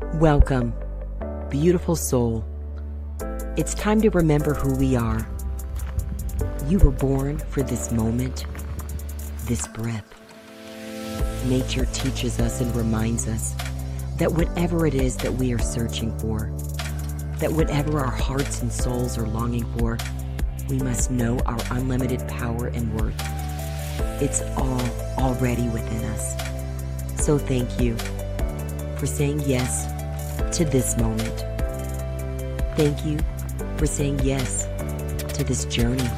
Welcome, beautiful soul. It's time to remember who we are. You were born for this moment, this breath. Nature teaches us and reminds us that whatever it is that we are searching for, that whatever our hearts and souls are longing for, we must know our unlimited power and worth. It's all already within us. So thank you for saying yes to this moment. Thank you for saying yes to this journey.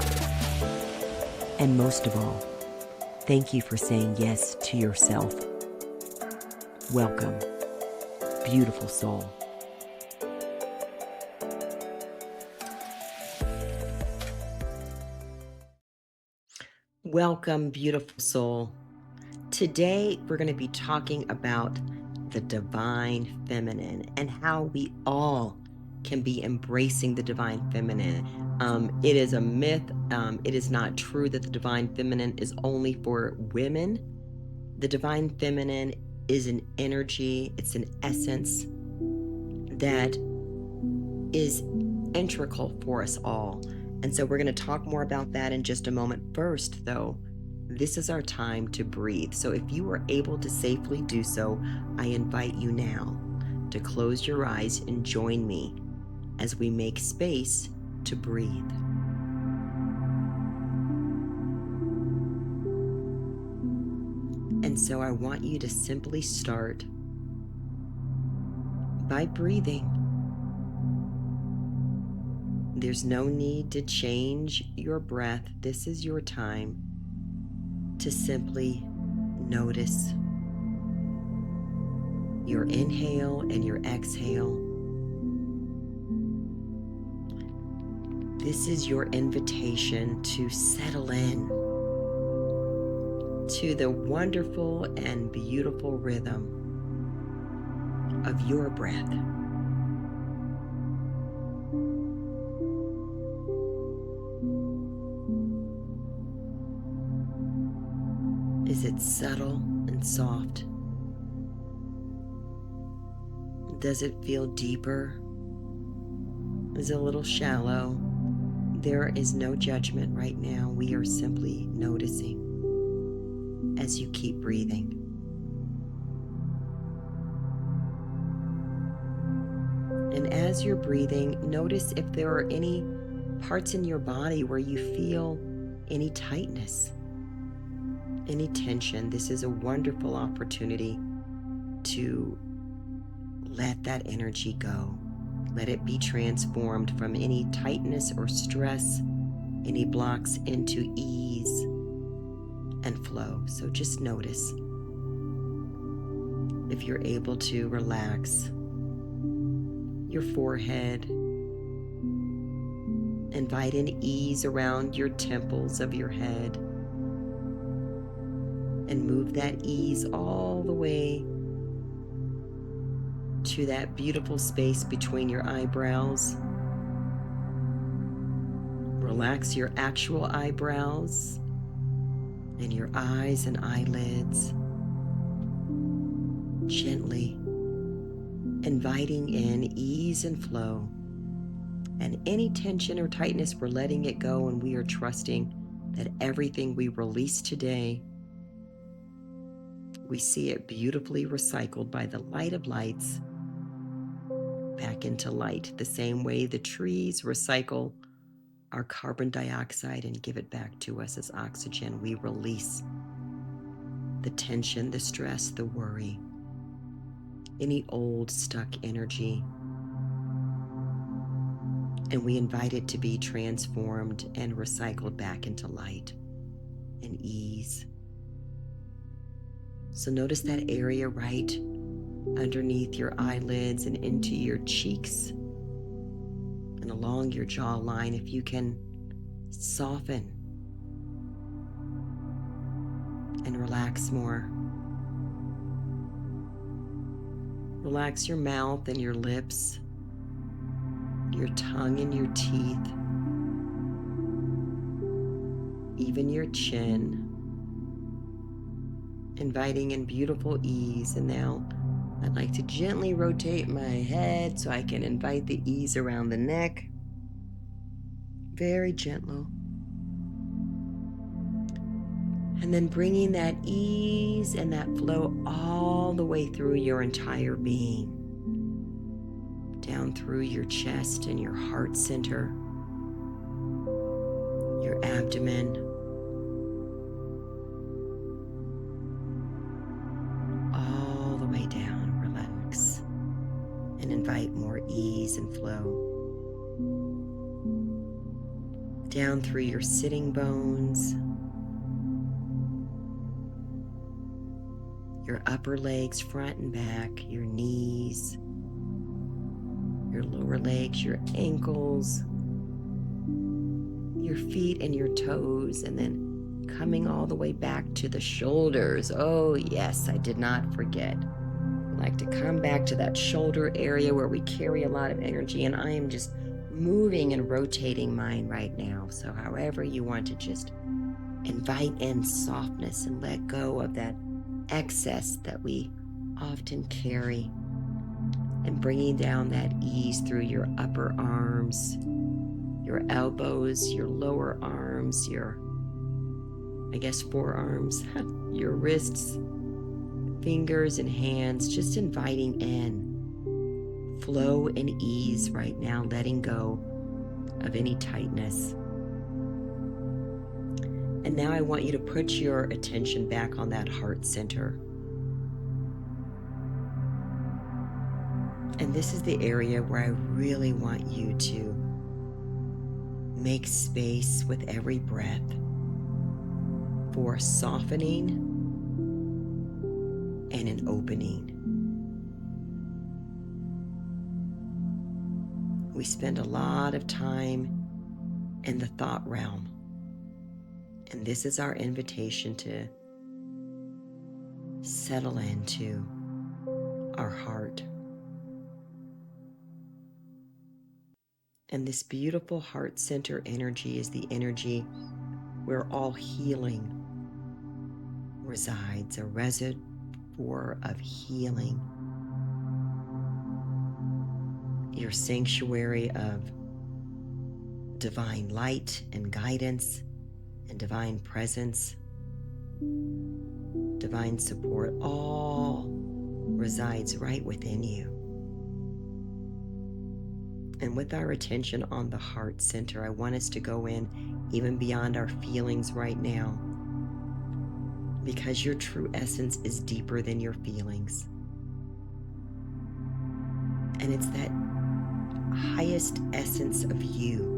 And most of all, thank you for saying yes to yourself. Welcome, beautiful soul. Welcome, beautiful soul. Today, we're going to be talking about the divine feminine and how we all can be embracing the divine feminine. It is a myth. It is not true that the divine feminine is only for women. The divine feminine is an energy, it's an essence that is integral for us all. And so we're going to talk more about that in just a moment. First, though, this is our time to breathe. So if you are able to safely do so, I invite you now to close your eyes and join me as we make space to breathe. And so I want you to simply start by breathing. There's no need to change your breath. This is your time to simply notice your inhale and your exhale. This is your invitation to settle in to the wonderful and beautiful rhythm of your breath. Is it subtle and soft? Does it feel deeper? Is it a little shallow? There is no judgment right now. We are simply noticing as you keep breathing. And as you're breathing, notice if there are any parts in your body where you feel any tightness, any tension. This is a wonderful opportunity to let that energy go. Let it be transformed from any tightness or stress, any blocks, into ease and flow. So just notice if you're able to relax your forehead, invite in ease around your temples of your head, and move that ease all the way to that beautiful space between your eyebrows. Relax your actual eyebrows and your eyes and eyelids. Gently inviting in ease and flow. And any tension or tightness, we're letting it go, and we are trusting that everything we release today, we see it beautifully recycled by the light of lights back into light, the same way the trees recycle our carbon dioxide and give it back to us as oxygen. We release the tension, the stress, the worry, any old stuck energy, and we invite it to be transformed and recycled back into light and ease. So notice that area right underneath your eyelids and into your cheeks and along your jawline. If you can soften and relax more. Relax your mouth and your lips, your tongue and your teeth, even your chin, inviting in beautiful ease. And now I'd like to gently rotate my head so I can invite the ease around the neck. Very gentle. And then bringing that ease and that flow all the way through your entire being. Down through your chest and your heart center, your abdomen, all the way down. Relax and invite more ease and flow. Down through your sitting bones, your upper legs, front and back, your knees, your lower legs, your ankles, your feet and your toes, and then coming all the way back to the shoulders. Oh yes, I did not forget. I like to come back to that shoulder area where we carry a lot of energy, and I am just moving and rotating mine right now. So however you want to just invite in softness and let go of that excess that we often carry, and bringing down that ease through your upper arms, your elbows, your lower arms, your, forearms, your wrists, fingers and hands, just inviting in flow and ease right now, letting go of any tightness. And now I want you to put your attention back on that heart center. And this is the area where I really want you to make space with every breath for softening and an opening. We spend a lot of time in the thought realm, and this is our invitation to settle into our heart. And this beautiful heart center energy is the energy where all healing resides, a reservoir of healing, your sanctuary of divine light and guidance and divine presence, divine support, all resides right within you. And with our attention on the heart center, I want us to go in even beyond our feelings right now, because your true essence is deeper than your feelings. And it's that highest essence of you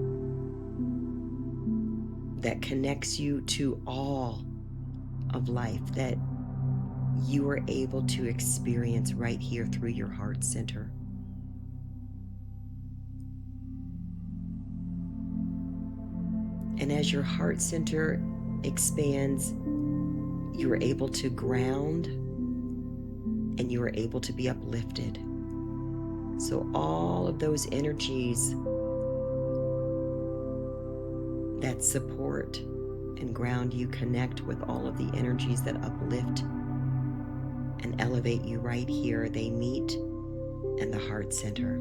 that connects you to all of life that you are able to experience right here through your heart center. And as your heart center expands, you are able to ground and you are able to be uplifted. So all of those energies that support and ground you connect with all of the energies that uplift and elevate you right here. They meet in the heart center.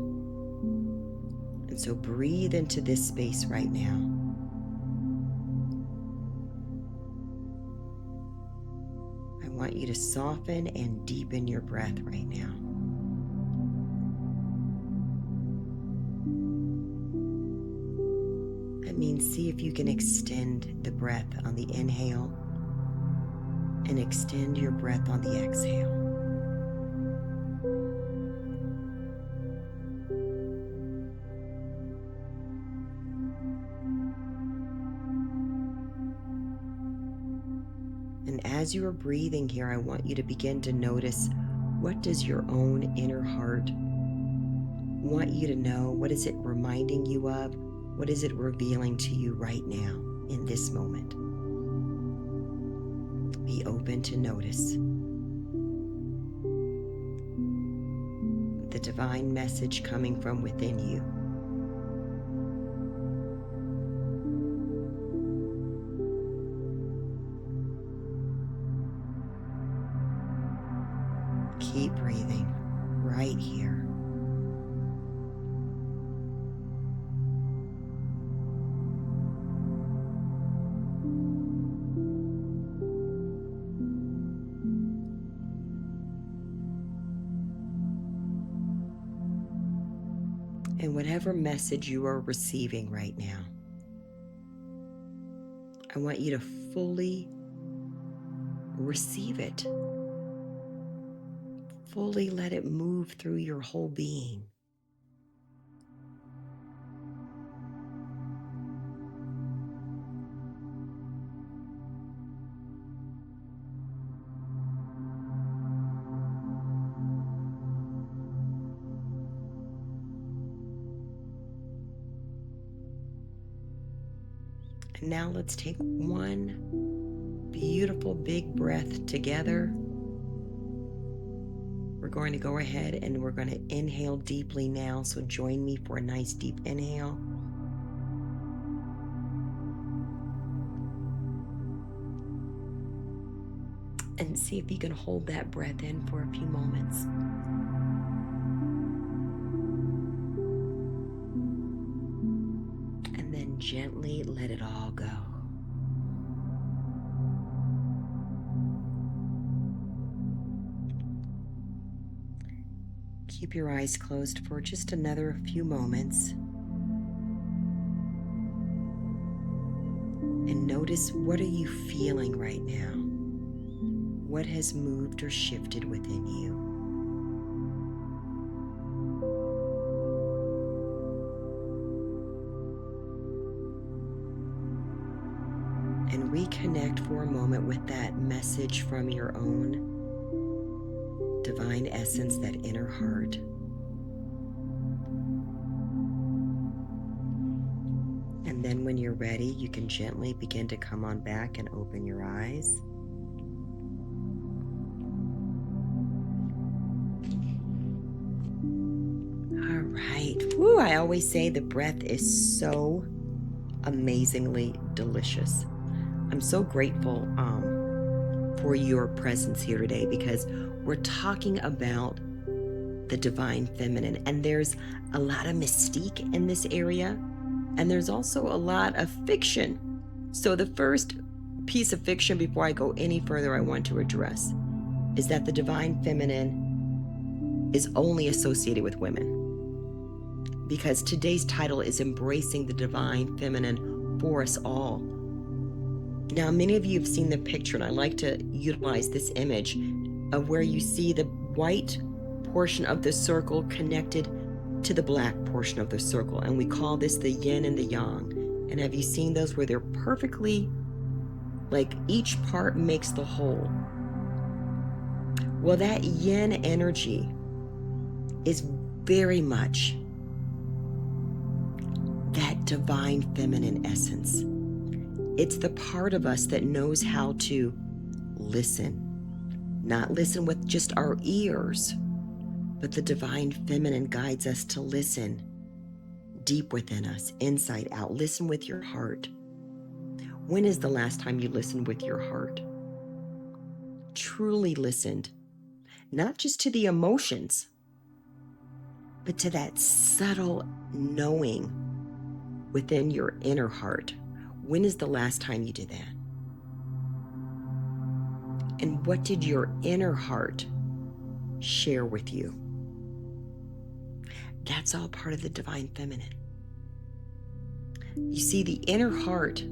And so breathe into this space right now. I want you to soften and deepen your breath right now. That means see if you can extend the breath on the inhale and extend your breath on the exhale. And as you are breathing here, I want you to begin to notice, what does your own inner heart want you to know? What is it reminding you of? What is it revealing to you right now in this moment? Be open to notice the divine message coming from within you. Keep breathing. right here. And whatever message you are receiving right now, I want you to fully receive it. Fully let it move through your whole being. And now let's take one beautiful big breath together. We're going to go ahead and we're going to inhale deeply now. So join me for a nice deep inhale. And see if you can hold that breath in for a few moments. And then gently let it all go. Keep your eyes closed for just another few moments. And notice, what are you feeling right now? What has moved or shifted within you? And reconnect for a moment with that message from your own divine essence, that inner heart. And then when you're ready, you can gently begin to come on back and open your eyes. All right. Woo, I always say the breath is so amazingly delicious. I'm so grateful for your presence here today, because we're talking about the divine feminine, and there's a lot of mystique in this area, and there's also a lot of fiction. So the first piece of fiction, before I go any further, I want to address is that the divine feminine is only associated with women, because today's title is Embracing the Divine Feminine for Us All. Now, many of you have seen the picture, and I like to utilize this image of where you see the white portion of the circle connected to the black portion of the circle, and we call this the yin and the yang. And have you seen those where they're perfectly, like each part makes the whole? Well, that yin energy is very much that divine feminine essence. It's the part of us that knows how to listen, not listen with just our ears, but the divine feminine guides us to listen deep within us, inside out. Listen with your heart. When is the last time you listened with your heart? Truly listened, not just to the emotions, but to that subtle knowing within your inner heart. When is the last time you did that? And what did your inner heart share with you? That's all part of the divine feminine. You see, the inner heart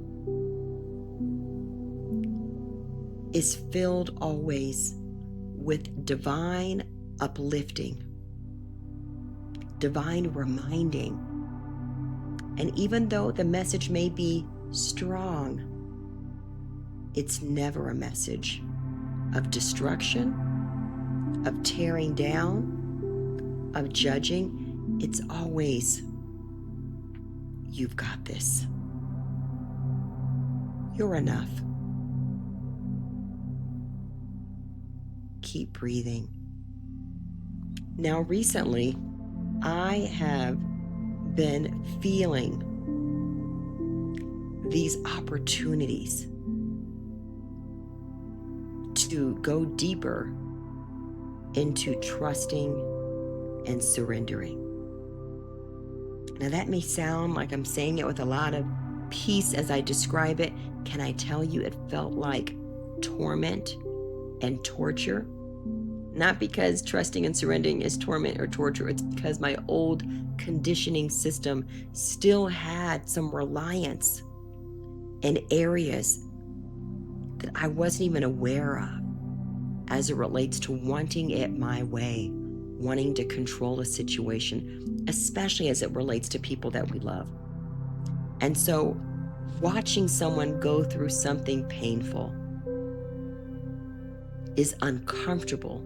is filled always with divine uplifting, divine reminding. And even though the message may be strong, it's never a message of destruction, of tearing down, of judging. It's always, you've got this. You're enough. Keep breathing. Now, recently, I have been feeling these opportunities to go deeper into trusting and surrendering. Now that may sound like I'm saying it with a lot of peace as I describe it. Can I tell you it felt like torment and torture? Not because trusting and surrendering is torment or torture. It's because my old conditioning system still had some reliance in areas that I wasn't even aware of as it relates to wanting it my way, wanting to control a situation, especially as it relates to people that we love. And so watching someone go through something painful is uncomfortable.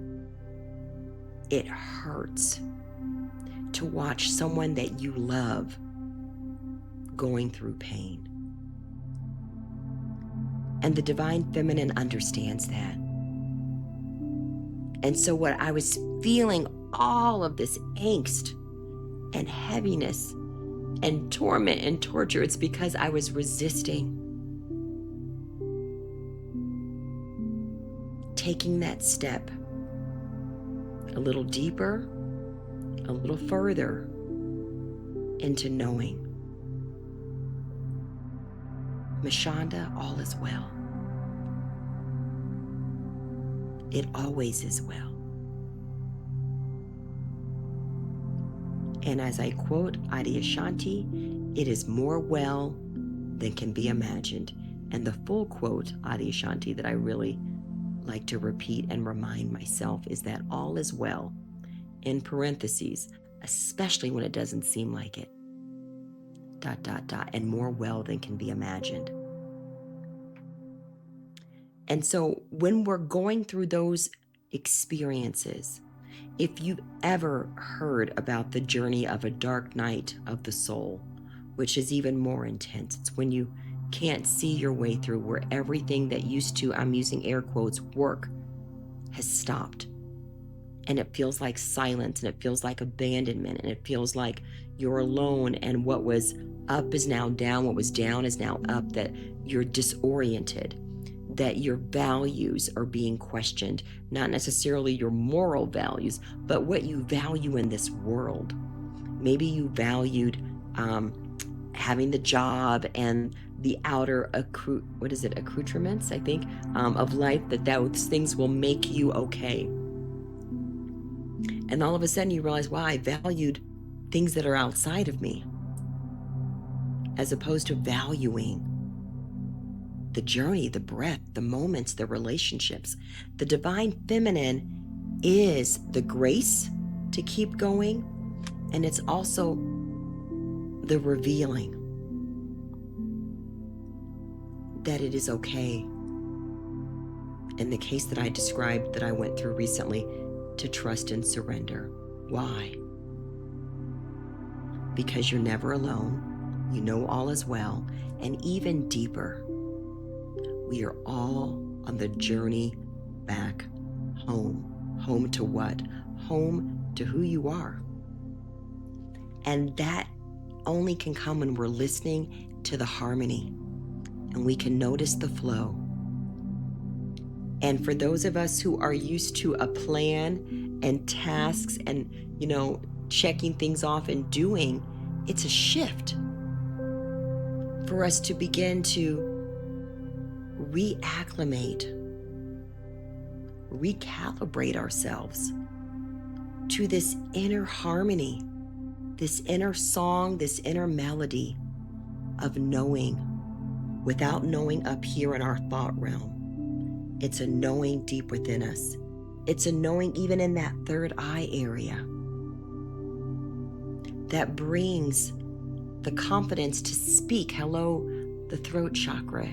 It hurts to watch someone that you love going through pain. And the divine feminine understands that. And so what I was feeling, all of this angst and heaviness and torment and torture, it's because I was resisting taking that step a little deeper, a little further into knowing, Michanda, all is well. It always is well. And as I quote Adyashanti, it is more well than can be imagined. And the full quote, Adyashanti, that I really like to repeat and remind myself is that all is well, in parentheses, especially when it doesn't seem like it, ... and more well than can be imagined. And so when we're going through those experiences, if you've ever heard about the journey of a dark night of the soul, which is even more intense, it's when you can't see your way through, where everything that used to, I'm using air quotes, work has stopped. And it feels like silence, and it feels like abandonment, and it feels like you're alone, and what was up is now down, what was down is now up, that you're disoriented, that your values are being questioned, not necessarily your moral values, but what you value in this world. Maybe you valued having the job and the outer accoutrements, I think, of life, that those things will make you okay. And all of a sudden you realize, wow, I valued things that are outside of me, as opposed to valuing the journey, the breath, the moments, the relationships. The divine feminine is the grace to keep going, and it's also the revealing that it is okay, in the case that I described, that I went through recently, to trust and surrender. Why? Because you're never alone. You know all is well. And even deeper, we are all on the journey back home. Home to what? Home to who you are. And that only can come when we're listening to the harmony, and we can notice the flow. And for those of us who are used to a plan and tasks and, checking things off and doing, it's a shift for us to begin to reacclimate, recalibrate ourselves to this inner harmony, this inner song, this inner melody of knowing without knowing up here in our thought realm. It's a knowing deep within us. It's a knowing even in that third eye area that brings the confidence to speak, hello, the throat chakra,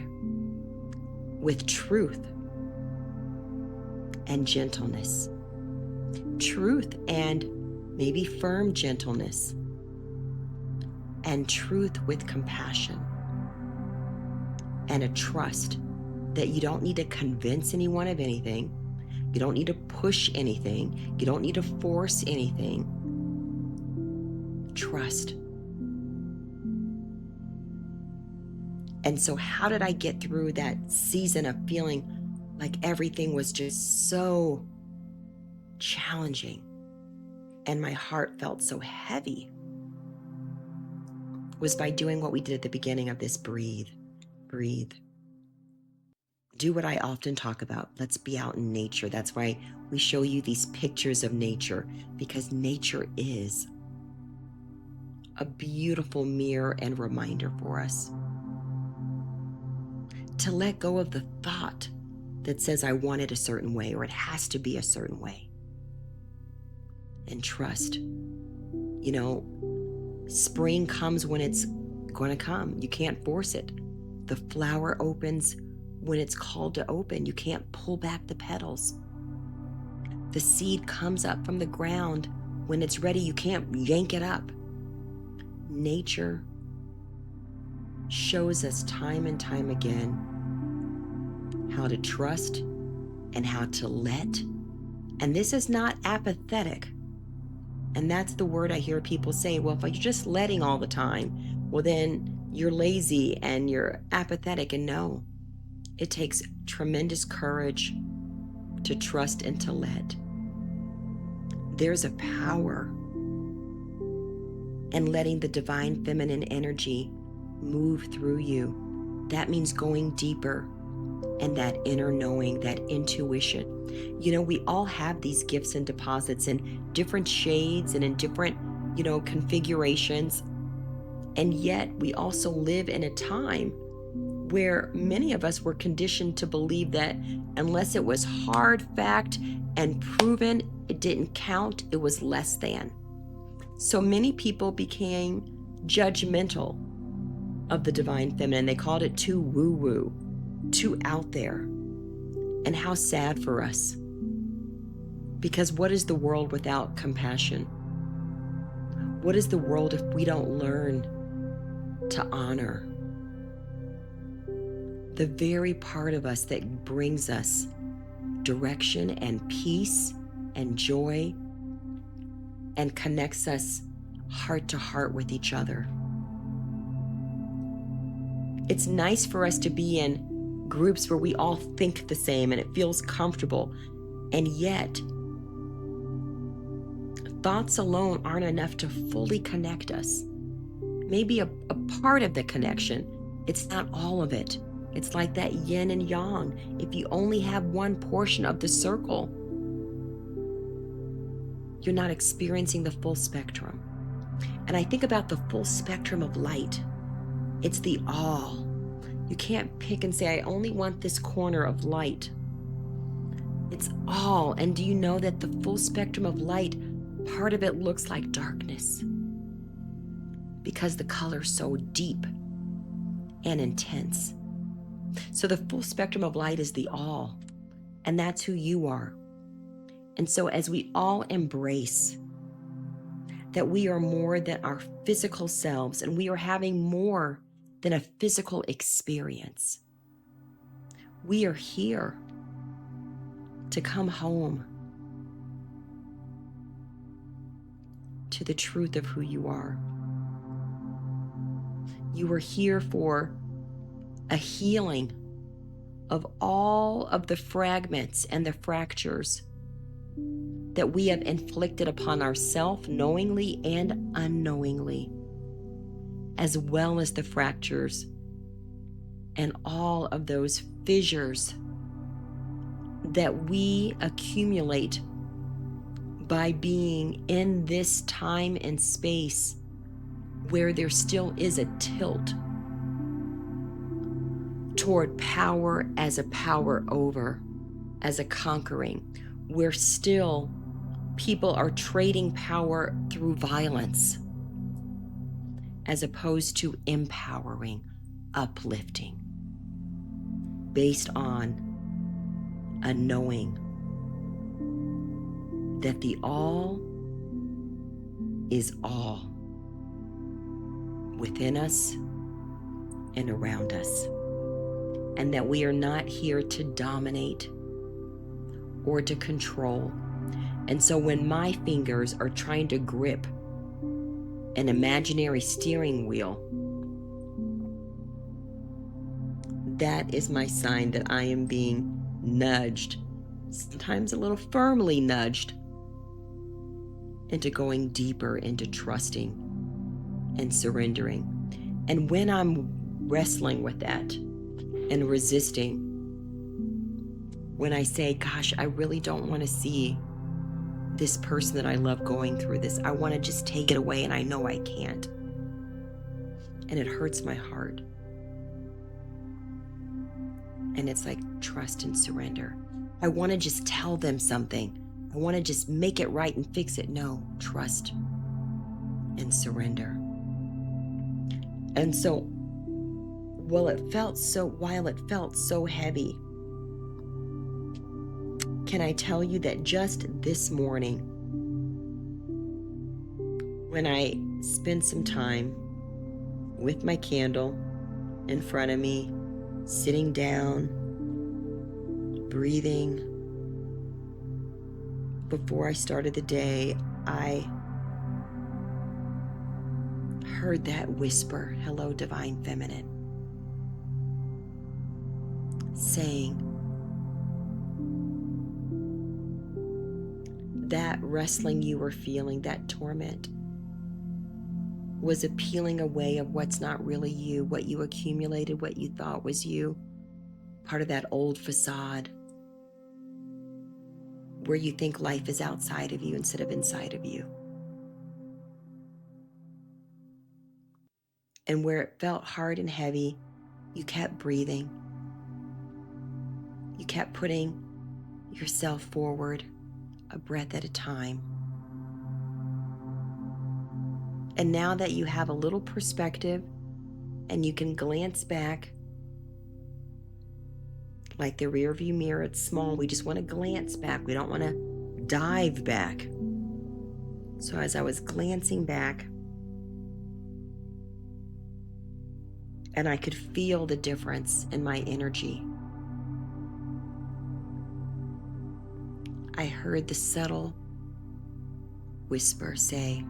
with truth and gentleness. Truth and maybe firm gentleness, and truth with compassion, and a trust that you don't need to convince anyone of anything. You don't need to push anything. You don't need to force anything. Trust. And so how did I get through that season of feeling like everything was just so challenging and my heart felt so heavy was by doing what we did at the beginning of this. Breathe, breathe. Do what I often talk about. Let's be out in nature. That's why we show you these pictures of nature, because nature is a beautiful mirror and reminder for us to let go of the thought that says I want it a certain way or it has to be a certain way, and trust. Spring comes when it's going to come. You can't force it. The flower opens when it's called to open. You can't pull back the petals. The seed comes up from the ground when it's ready. You can't yank it up. Nature shows us time and time again how to trust and how to let. And this is not apathetic. And that's the word I hear people say, well, if you're just letting all the time, well, then you're lazy and you're apathetic. And no, it takes tremendous courage to trust and to let. There's a power in letting the divine feminine energy move through you. That means going deeper and that inner knowing, that intuition. We all have these gifts and deposits in different shades and in different, configurations. And yet we also live in a time where many of us were conditioned to believe that unless it was hard fact and proven, it didn't count, it was less than. So many people became judgmental of the divine feminine. They called it too woo-woo, too out there. And how sad for us. Because what is the world without compassion? What is the world if we don't learn to honor the very part of us that brings us direction and peace and joy and connects us heart to heart with each other? It's nice for us to be in groups where we all think the same and it feels comfortable. And yet, thoughts alone aren't enough to fully connect us. Maybe a part of the connection. It's not all of it. It's like that yin and yang. If you only have one portion of the circle, you're not experiencing the full spectrum. And I think about the full spectrum of light. It's the all. You can't pick and say, I only want this corner of light. It's all. And do you know that the full spectrum of light, part of it looks like darkness? Because the color's so deep and intense. So the full spectrum of light is the all. And that's who you are. And so as we all embrace that we are more than our physical selves, and we are having more than a physical experience. We are here to come home to the truth of who you are. You are here for a healing of all of the fragments and the fractures that we have inflicted upon ourselves knowingly and unknowingly, as well as the fractures and all of those fissures that we accumulate by being in this time and space where there still is a tilt toward power as a power over, as a conquering, where still people are trading power through violence as opposed to empowering, uplifting, based on a knowing that the all is all within us and around us, and that we are not here to dominate or to control. And so when my fingers are trying to grip an imaginary steering wheel, that is my sign that I am being nudged, sometimes a little firmly nudged, into going deeper into trusting and surrendering. And when I'm wrestling with that and resisting, when I say, gosh, I really don't want to see this person that I love going through this, I want to just take it away, and I know I can't. And it hurts my heart. And it's like trust and surrender. I want to just tell them something. I want to just make it right and fix it. No, trust and surrender. And so, while it felt so heavy, can I tell you that just this morning, when I spent some time with my candle in front of me, sitting down, breathing, before I started the day, I heard that whisper, hello, Divine Feminine, saying, that wrestling you were feeling, that torment, was a peeling away of what's not really you, what you accumulated, what you thought was you, part of that old facade where you think life is outside of you instead of inside of you. And where it felt hard and heavy, you kept breathing. You kept putting yourself forward, a breath at a time. And now that you have a little perspective and you can glance back, like the rear view mirror, it's small. We just want to glance back. We don't want to dive back. So as I was glancing back, and I could feel the difference in my energy, I heard the subtle whisper say,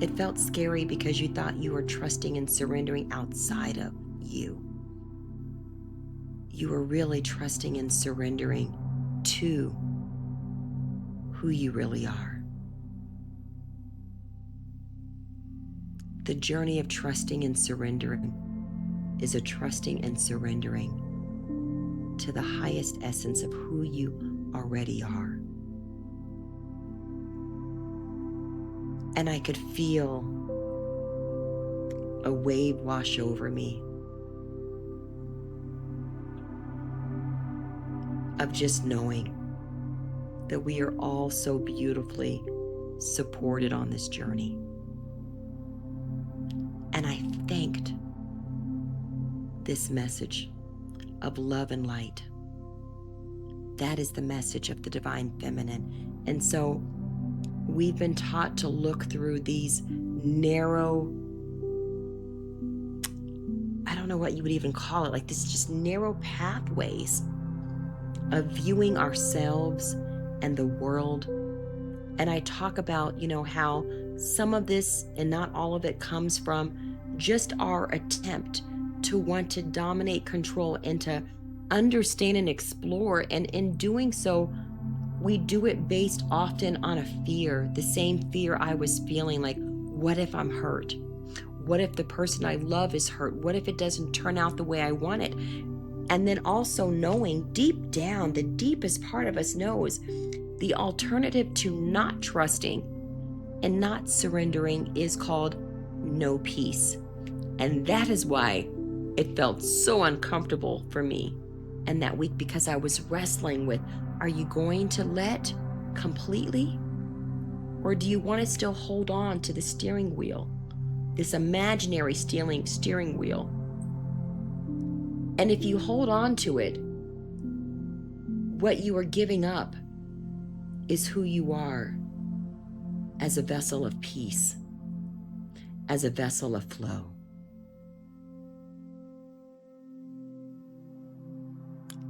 it felt scary because you thought you were trusting and surrendering outside of you. You were really trusting and surrendering to who you really are. The journey of trusting and surrendering is a trusting and surrendering to the highest essence of who you already are. And I could feel a wave wash over me of just knowing that we are all so beautifully supported on this journey. And I thanked this message of love and light. That is the message of the Divine Feminine. And so we've been taught to look through these narrow, I don't know what you would even call it, like this just narrow pathways of viewing ourselves and the world. And I talk about, how some of this and not all of it comes from just our attempt to want to dominate, control, and to understand and explore. And in doing so, we do it based often on a fear, the same fear I was feeling, like, what if I'm hurt? What if the person I love is hurt? What if it doesn't turn out the way I want it? And then also knowing deep down, the deepest part of us knows the alternative to not trusting and not surrendering is called no peace. And that is why it felt so uncomfortable for me and that week, because I was wrestling with, are you going to let completely? Or do you want to still hold on to the steering wheel, this imaginary steering wheel? And if you hold on to it, what you are giving up is who you are as a vessel of peace, as a vessel of flow.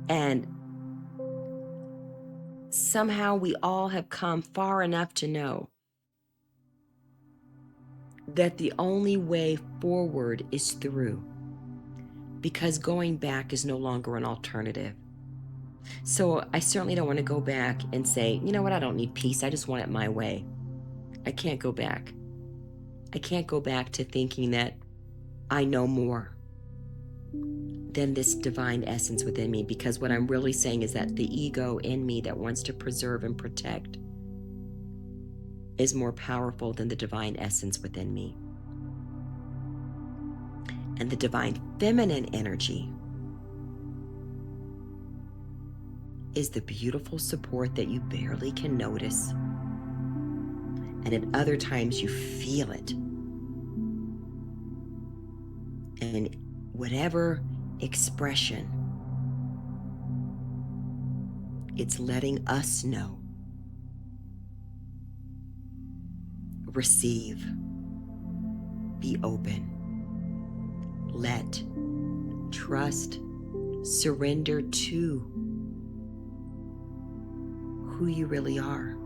And somehow we all have come far enough to know that the only way forward is through, because going back is no longer an alternative. So I certainly don't want to go back and say, you know what, I don't need peace. I just want it my way. I can't go back. I can't go back to thinking that I know more than this divine essence within me, because what I'm really saying is that the ego in me that wants to preserve and protect is more powerful than the divine essence within me. And the divine feminine energy is the beautiful support that you barely can notice. And at other times you feel it. And whatever expression, it's letting us know. Receive. Be open. Let. Trust. Surrender to who you really are.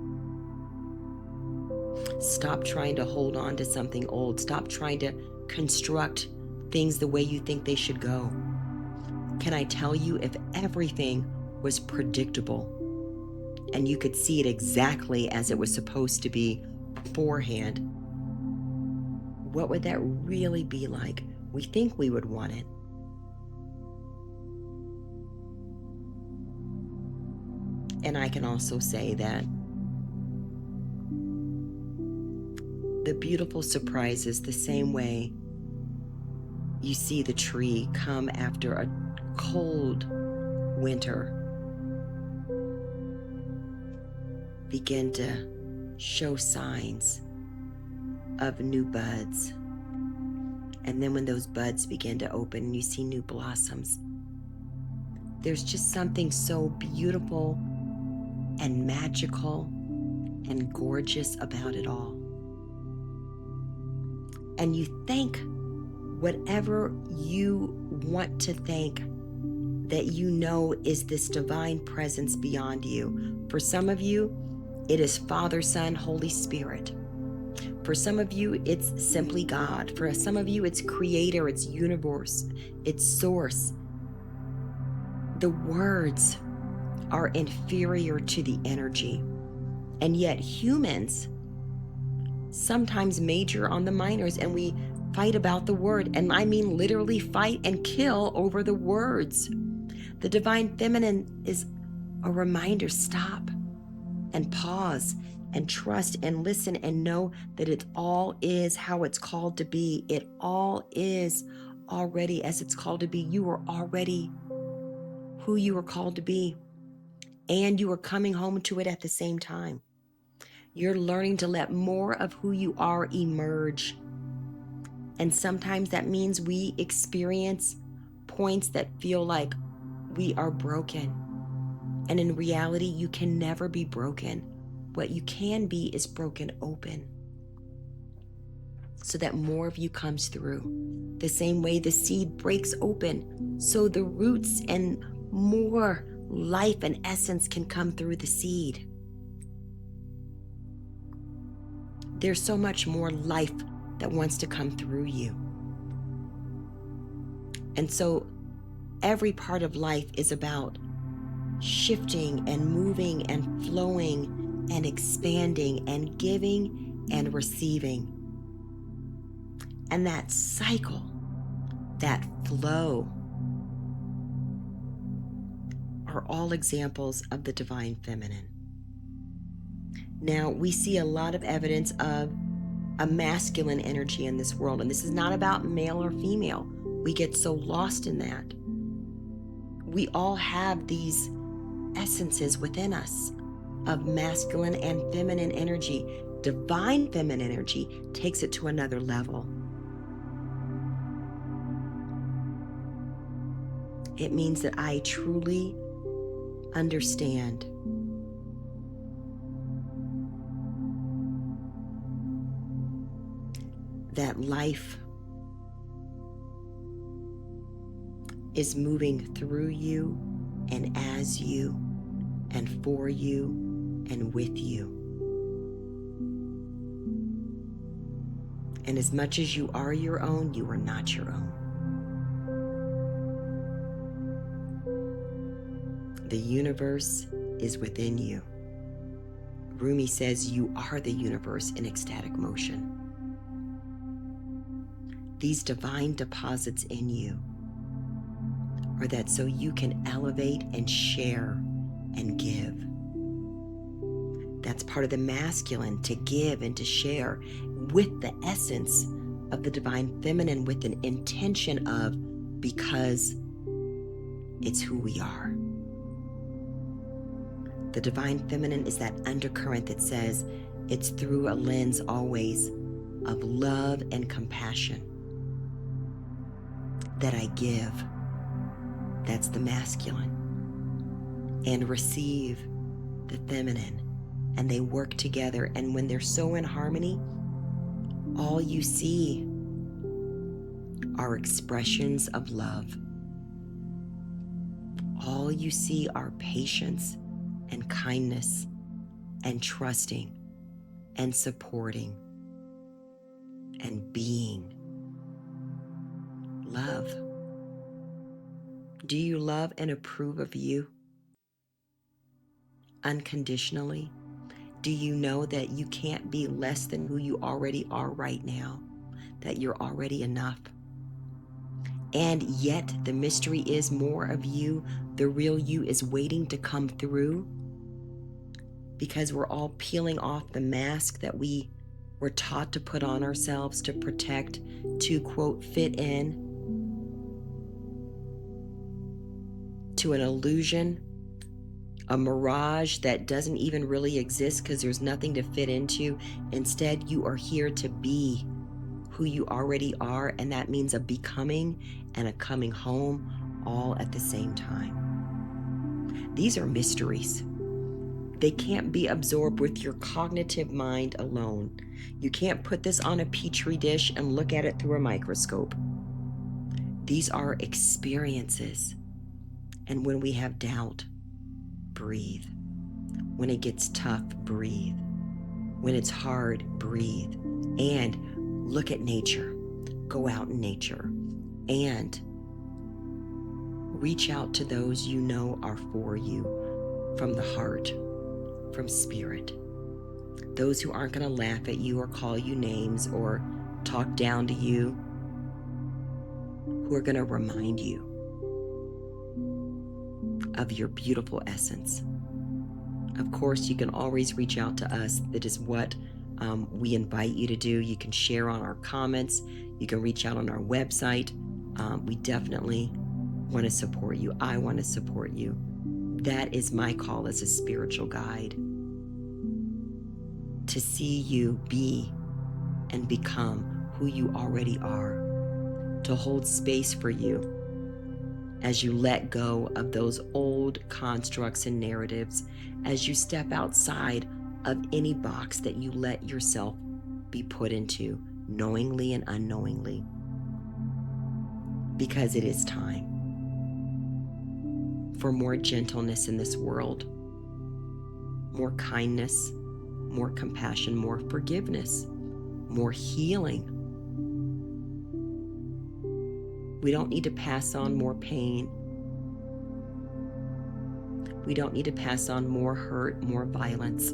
Stop trying to hold on to something old. Stop trying to construct things the way you think they should go. Can I tell you, if everything was predictable and you could see it exactly as it was supposed to be beforehand, what would that really be like? We think we would want it. And I can also say that the beautiful surprises, the same way you see the tree come after a cold winter, begin to show signs of new buds. And then when those buds begin to open and you see new blossoms, there's just something so beautiful and magical and gorgeous about it all. And you thank whatever you want to thank that you know is this divine presence beyond you. For some of you, it is Father, Son, Holy Spirit. For some of you, it's simply God. For some of you, it's Creator, it's Universe, it's Source. The words are inferior to the energy. And yet humans sometimes major on the minors, and we fight about the word. And I mean literally fight and kill over the words. The divine feminine is a reminder. Stop and pause and trust and listen and know that it all is how it's called to be. It all is already as it's called to be. You are already who you are called to be, and you are coming home to it at the same time. You're learning to let more of who you are emerge. And sometimes that means we experience points that feel like we are broken. And in reality, you can never be broken. What you can be is broken open, so that more of you comes through. The same way the seed breaks open, so the roots and more life and essence can come through the seed. There's so much more life that wants to come through you. And so every part of life is about shifting and moving and flowing and expanding and giving and receiving. And that cycle, that flow, are all examples of the divine feminine. Now, we see a lot of evidence of a masculine energy in this world, and this is not about male or female. We get so lost in that. We all have these essences within us of masculine and feminine energy. Divine feminine energy takes it to another level. It means that I truly understand that life is moving through you and as you and for you and with you. And as much as you are your own, you are not your own. The universe is within you. Rumi says you are the universe in ecstatic motion. These divine deposits in you are that so you can elevate and share and give. That's part of the masculine, to give and to share with the essence of the divine feminine, with an intention of, because it's who we are. The divine feminine is that undercurrent that says it's through a lens always of love and compassion that I give. That's the masculine. And receive the feminine. And they work together. And when they're so in harmony, all you see are expressions of love. All you see are patience and kindness and trusting and supporting and being. Love. Do you love and approve of you unconditionally? Do you know that you can't be less than who you already are right now? That you're already enough? And yet the mystery is more of you, the real you, is waiting to come through, because we're all peeling off the mask that we were taught to put on ourselves to protect, to, quote, fit in, to an illusion, a mirage that doesn't even really exist because there's nothing to fit into. Instead, you are here to be who you already are, and that means a becoming and a coming home all at the same time. These are mysteries. They can't be absorbed with your cognitive mind alone. You can't put this on a petri dish and look at it through a microscope. These are experiences. And when we have doubt, breathe. When it gets tough, breathe. When it's hard, breathe. And look at nature. Go out in nature. And reach out to those you know are for you, from the heart, from spirit. Those who aren't going to laugh at you or call you names or talk down to you, who are going to remind you of your beautiful essence. Of course, you can always reach out to us. That is what we invite you to do. You can share on our comments. You can reach out on our website. We definitely want to support you. I want to support you. That is my call as a spiritual guide, to see you be and become who you already are, to hold space for you as you let go of those old constructs and narratives, as you step outside of any box that you let yourself be put into, knowingly and unknowingly. Because it is time for more gentleness in this world, more kindness, more compassion, more forgiveness, more healing. We don't need to pass on more pain. We don't need to pass on more hurt, more violence.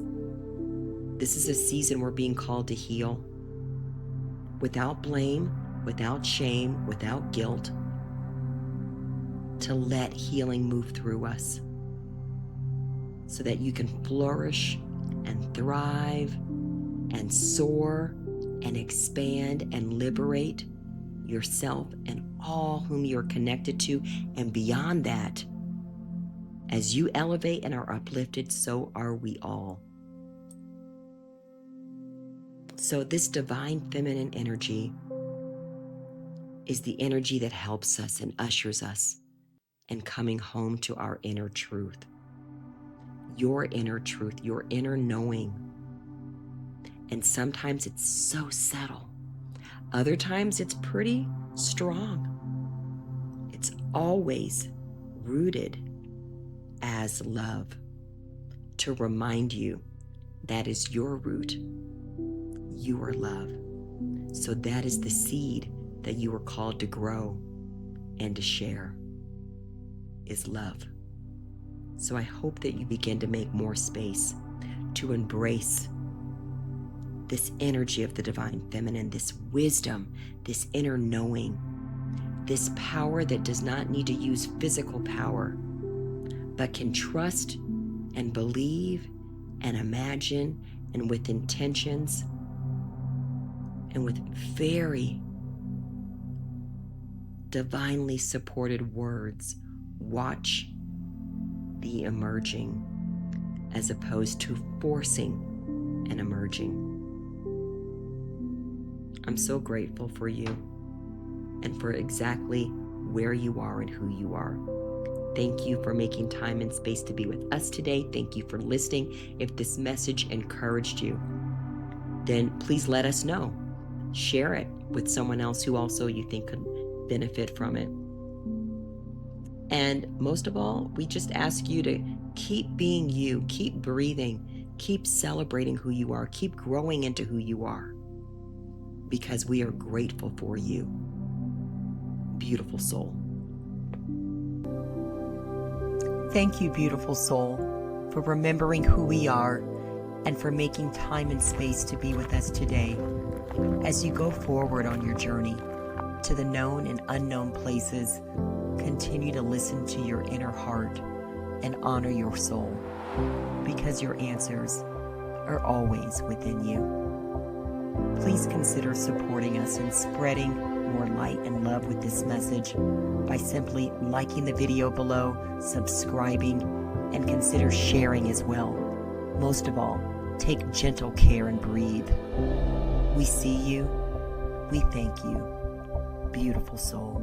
This is a season we're being called to heal without blame, without shame, without guilt, to let healing move through us so that you can flourish and thrive and soar and expand and liberate yourself and all whom you're connected to. And beyond that, as you elevate and are uplifted, so are we all. So this divine feminine energy is the energy that helps us and ushers us in coming home to our inner truth. Your inner truth, your inner knowing. And sometimes it's so subtle. Other times it's pretty strong. It's always rooted as love, to remind you that is your root. You are love. So that is the seed that you are called to grow and to share, is love. So I hope that you begin to make more space to embrace this energy of the divine feminine, this wisdom, this inner knowing, this power that does not need to use physical power, but can trust and believe and imagine, and with intentions and with very divinely supported words, watch the emerging as opposed to forcing an emerging. I'm so grateful for you and for exactly where you are and who you are. Thank you for making time and space to be with us today. Thank you for listening. If this message encouraged you, then please let us know. Share it with someone else who also you think could benefit from it. And most of all, we just ask you to keep being you, keep breathing, keep celebrating who you are, keep growing into who you are, because we are grateful for you, beautiful soul. Thank you, beautiful soul, for remembering who we are and for making time and space to be with us today as you go forward on your journey to the known and unknown places. Continue to listen to your inner heart and honor your soul, because your answers are always within you. Please consider supporting us and spreading more light and love with this message by simply liking the video below, subscribing, and consider sharing as well. Most of all, take gentle care and breathe. We see you. We thank you, beautiful soul.